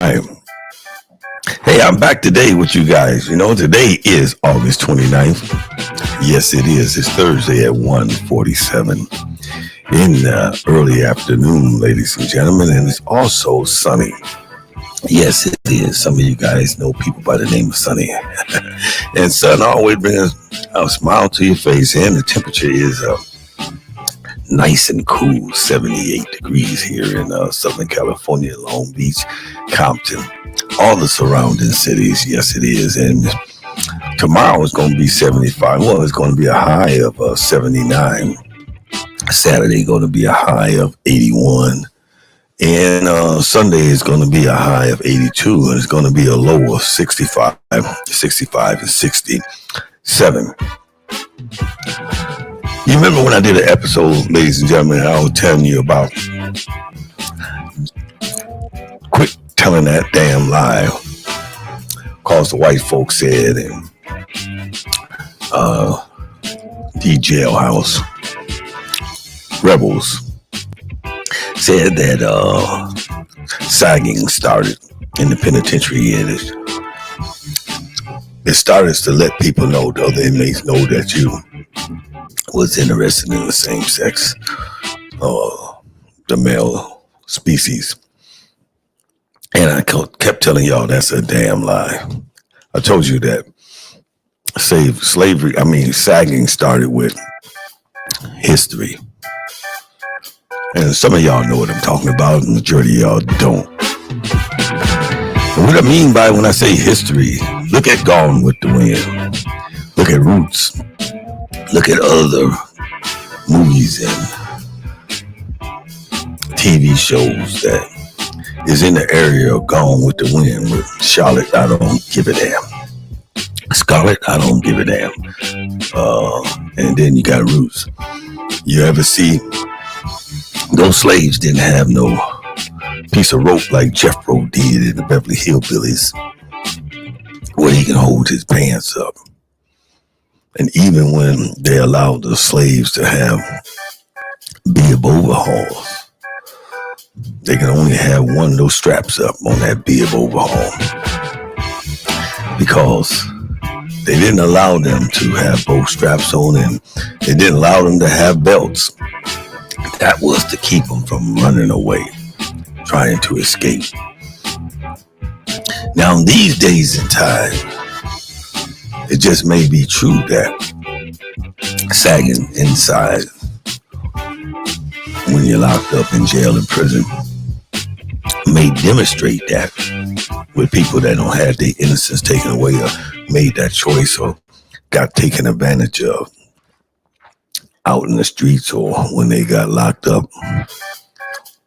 Hi. Hey, I'm back today with you guys. Today is August 29th. Yes, it is. It's Thursday at 1:47 in the early afternoon, ladies and gentlemen, and it's also sunny. Yes, it is. Some of you guys know people by the name of Sunny. And sun always brings a smile to your face, and the temperature is nice and cool, 78 degrees here in Southern California, Long Beach, Compton, all the surrounding cities. Yes, it is. And tomorrow is going to be 75. Well, it's going to be a high of 79. Saturday going to be a high of 81. And Sunday is going to be a high of 82. And it's going to be a low of 65 and 67. You remember when I did an episode, ladies and gentlemen, I was telling you about quit telling that damn lie, cause the white folks said, and the jailhouse rebels said that sagging started in the penitentiary, and it started to let people know, the other inmates know, that you was interested in the same sex, the male species. And I kept telling y'all that's a damn lie. I told you that sagging started with history. And some of y'all know what I'm talking about, and the majority of y'all don't. And what I mean by when I say history, look at Gone with the Wind. Look at Roots. Look at other movies and TV shows that is in the area of Gone with the Wind with Charlotte, I don't give a damn. Scarlett, I don't give a damn. And then you got Roots. You ever see those slaves didn't have no piece of rope like Jethro did in the Beverly Hillbillies where he can hold his pants up. And even when they allowed the slaves to have bib overhauls, they can only have one of those straps up on that bib overhaul, because they didn't allow them to have both straps on, and they didn't allow them to have belts. That was to keep them from running away, trying to escape. Now, in these days and time, it just may be true that sagging inside when you're locked up in jail and prison may demonstrate that with people that don't have their innocence taken away, or made that choice, or got taken advantage of out in the streets, or when they got locked up.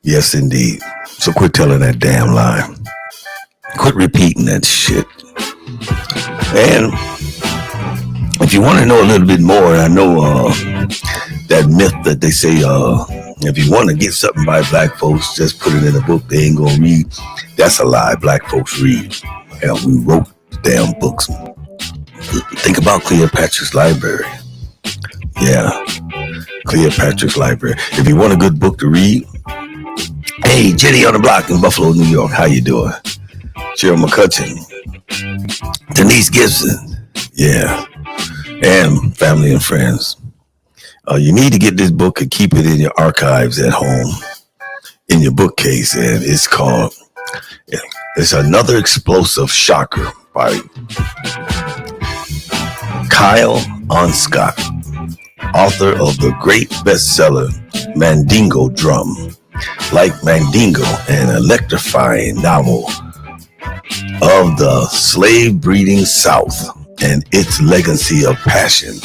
Yes, indeed. So quit telling that damn lie. Quit repeating that shit. And if you want to know a little bit more, I know that myth that they say, if you want to get something by black folks, just put it in a book they ain't gonna read. That's a lie. Black folks read. Hell, we wrote the damn books. Think about Cleopatra's Library. Yeah, Cleopatra's Library. If you want a good book to read, hey, Jenny on the Block in Buffalo, New York, how you doing? Cheryl McCutcheon, Denise Gibson, yeah, and family and friends. You need to get this book and keep it in your archives at home, in your bookcase, and it's Another Explosive Shocker by Kyle Onscott, author of the great bestseller Mandingo Drum. Like Mandingo, an electrifying novel of the slave-breeding South and its legacy of passion,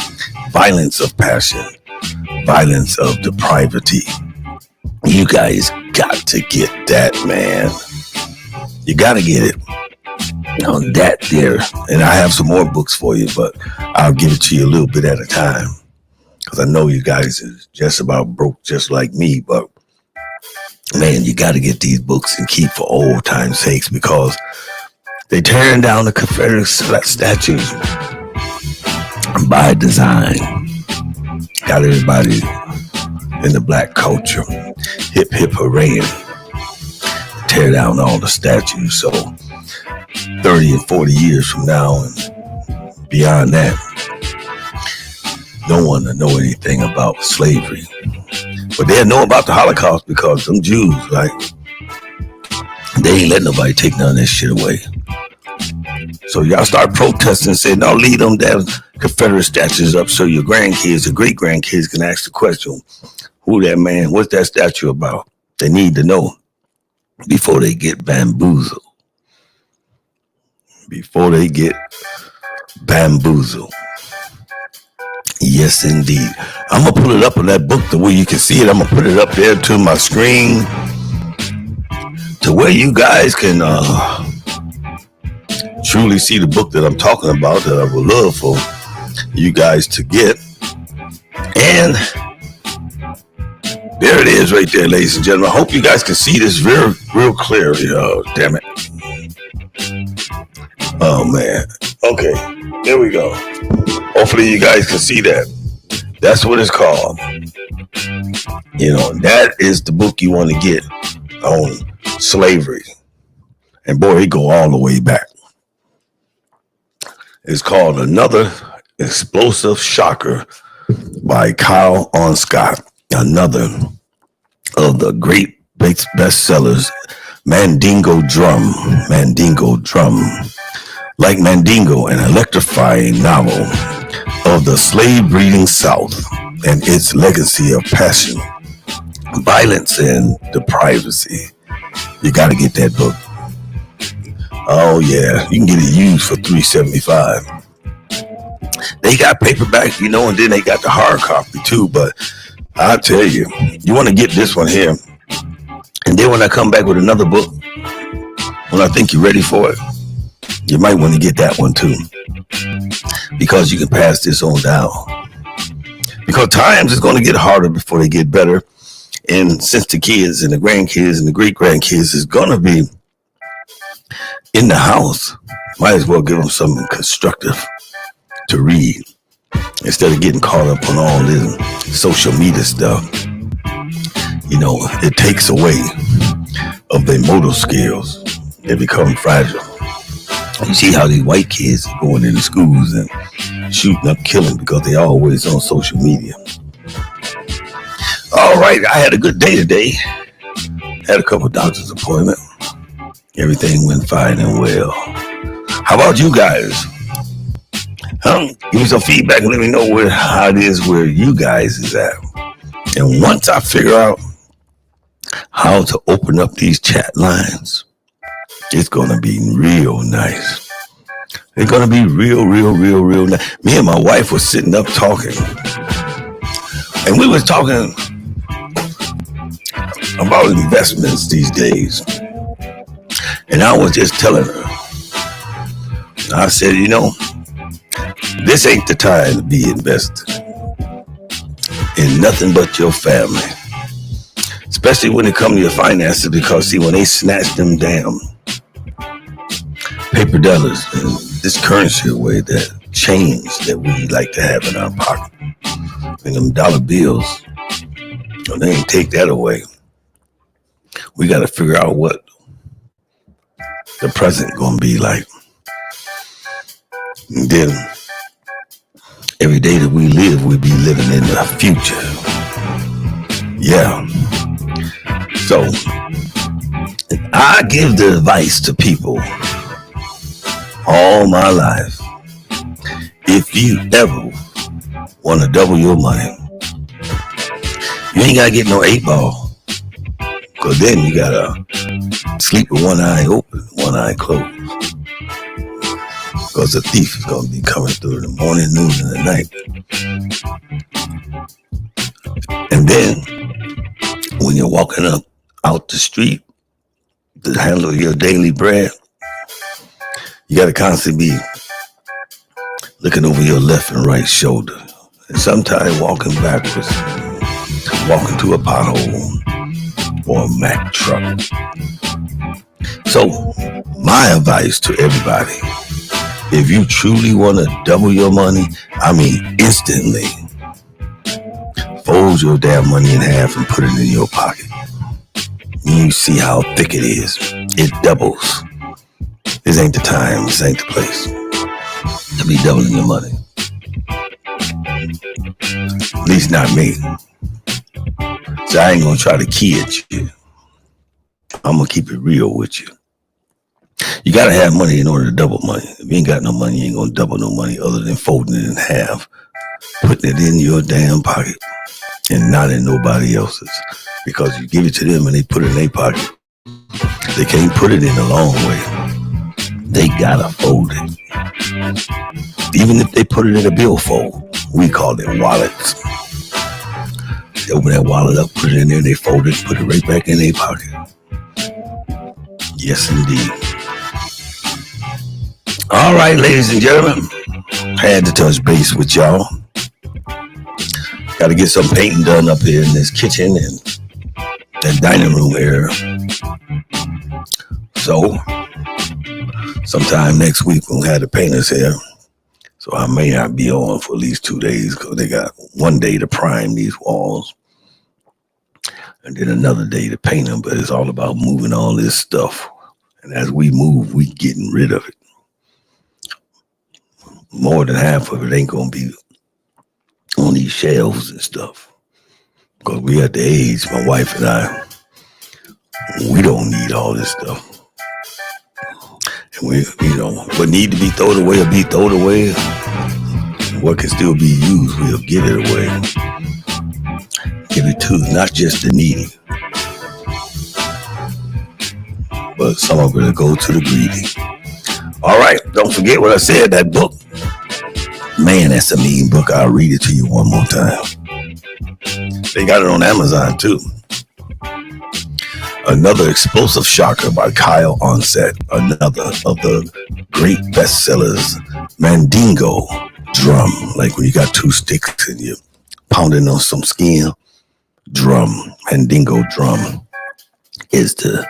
violence of passion, violence of depravity. You guys got to get that, man. You got to get it. On that there. And I have some more books for you, but I'll give it to you a little bit at a time, because I know you guys is just about broke just like me. But man, you got to get these books and keep for old time's sakes, because they tearing down the Confederate statues by design. Got everybody in the black culture hip hip hooray, tear down all the statues. So 30 and 40 years from now and beyond that, no one will know anything about slavery. But they'll know about the Holocaust because some Jews, like, they ain't let nobody take none of this shit away. So y'all start protesting and say, no, leave them damn Confederate statues up so your grandkids or great grandkids can ask the question, who that man, what's that statue about? They need to know before they get bamboozled. Before they get bamboozled. Yes, indeed. I'm going to put it up in that book the way you can see it. I'm going to put it up there to my screen to where you guys can truly see the book that I'm talking about that I would love for you guys to get. And there it is right there, ladies and gentlemen. I hope you guys can see this real clear. Oh, damn it. Oh, man. Okay, there we go. Hopefully you guys can see that. That's what it's called. You know, that is the book you want to get on slavery. And boy, it go all the way back. It's called Another Explosive Shocker by Kyle Onscott. Another of the great bestsellers, Mandingo Drum. Mandingo Drum. Like Mandingo, an electrifying novel of the slave-breeding South and its legacy of passion, violence, and depravity. You got to get that book. Oh yeah, you can get it used for $3.75. They got paperback, you know, and then they got the hard copy too. But I tell you, you want to get this one here, and then when I come back with another book, when I think you're ready for it, you might want to get that one too, because you can pass this on down. Because times is going to get harder before they get better, and since the kids and the grandkids and the great grandkids is going to be in the house, might as well give them something constructive to read instead of getting caught up on all this social media stuff. You know, it takes away of their motor skills. They become fragile. You see how these white kids are going into schools and shooting up, killing because they always on social media. All right, I had a good day today. Had a couple doctor's appointments. Everything went fine and well. How about you guys? Give me some feedback and let me know how it is where you guys is at. And once I figure out how to open up these chat lines, it's going to be real nice. It's going to be real nice. Me and my wife was sitting up talking. And we was talking about investments these days. And I was just telling her, I said, you know, this ain't the time to be invested in nothing but your family. Especially when it comes to your finances, because see, when they snatch them damn paper dollars and this currency away, that change that we like to have in our pocket, and them dollar bills, when they ain't take that away, we got to figure out what the present gonna be like. And then every day that we live, we be living in the future. Yeah. So I give the advice to people all my life. If you ever want to double your money, you ain't gotta get no 8-ball. Because then you gotta sleep with one eye open, one eye closed. Because the thief is gonna be coming through in the morning, noon, and the night. And then when you're walking up out the street to handle your daily bread, you gotta constantly be looking over your left and right shoulder. And sometimes walking backwards, walking to a pothole or a Mack truck. So my advice to everybody, if you truly want to double your money, I mean instantly, fold your damn money in half and put it in your pocket. You see how thick it is. It doubles. This ain't the time. This ain't the place to be doubling your money. At least not me. So I ain't gonna try to kid you. I'm gonna keep it real with you. You gotta have money in order to double money. If you ain't got no money, you ain't gonna double no money other than folding it in half, putting it in your damn pocket and not in nobody else's. Because you give it to them and they put it in their pocket. They can't put it in a long way. They gotta fold it. Even if they put it in a billfold, we call it wallets. They open that wallet up, put it in there, they fold it, put it right back in their pocket. Yes, indeed. All right, ladies and gentlemen, had to touch base with y'all. Got to get some painting done up here in this kitchen and that dining room area. So, sometime next week we'll have the painters here. So I may not be on for at least 2 days because they got one day to prime these walls and then another day to paint them. But it's all about moving all this stuff. And as we move, we getting rid of it. More than half of it ain't going to be on these shelves and stuff. Because we at the age, my wife and I, we don't need all this stuff. And we, what need to be thrown away will be thrown away. What can still be used, we'll give it away. Give it to not just the needy, but some of it will go to the greedy. All right, don't forget what I said, that book. Man, that's a mean book. I'll read it to you one more time. They got it on Amazon too. Another Explosive Shocker by Kyle Onset. Another of the great bestsellers, Mandingo Drum. Like when you got two sticks and you're pounding on some skin. Drum, Mandingo Drum is the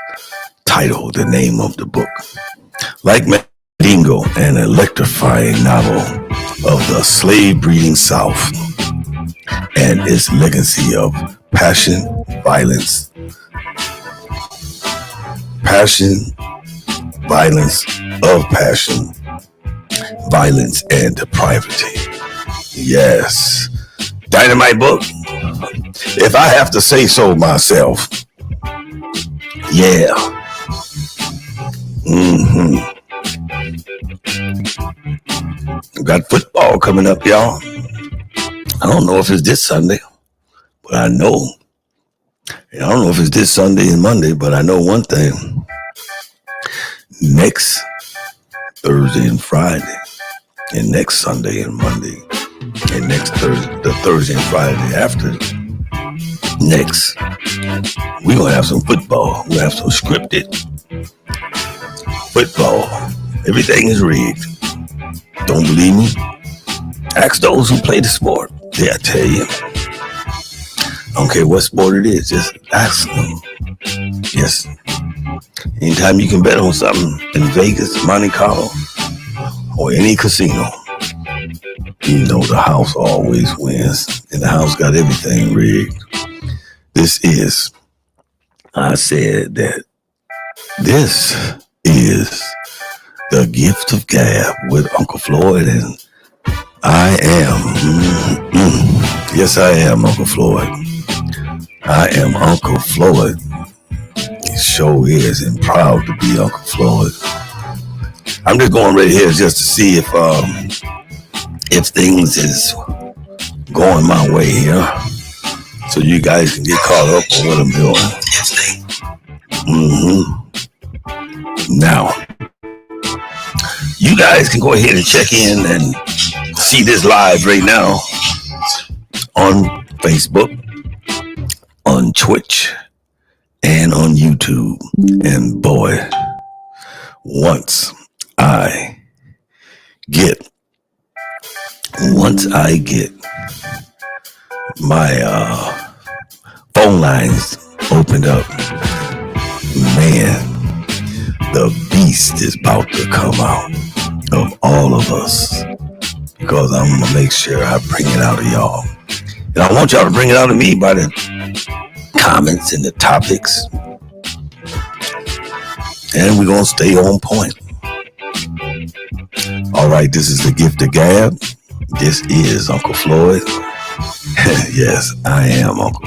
title, the name of the book. Like Mandingo, an electrifying novel of the slave-breeding South and its legacy of passion, violence, and depravity. Yes. Dynamite book. If I have to say so myself. Yeah. Got football coming up, y'all. I don't know if it's this Sunday, but I know. And I don't know if it's this Sunday and Monday, but I know one thing. Next Thursday and Friday, and next Sunday and Monday, and next Thursday, the Thursday and Friday after next, we're going to have some football. We're going to have some scripted football. Everything is rigged. Don't believe me? Ask those who play the sport. They'll tell you. I don't care what sport it is. Just ask them. Yes. Anytime you can bet on something in Vegas, Monte Carlo, or any casino, you know the house always wins. And the house got everything rigged. I said that this is the Gift of Gab with Uncle Floyd, and I am, yes I am Uncle Floyd. I am Uncle Floyd. It sure is, and proud to be Uncle Floyd. I'm just going right here just to see if things is going my way here, so you guys can get caught up on what I'm doing. Now, you guys can go ahead and check in and see this live right now on Facebook, on Twitch, and on YouTube. And boy, once I get my phone lines opened up, man, the beast is about to come out of all of us, because I'm going to make sure I bring it out of y'all. And I want y'all to bring it out of me by the comments and the topics And we're going to stay on point. All right, this is the Gift of Gab. This is Uncle Floyd. Yes, I am Uncle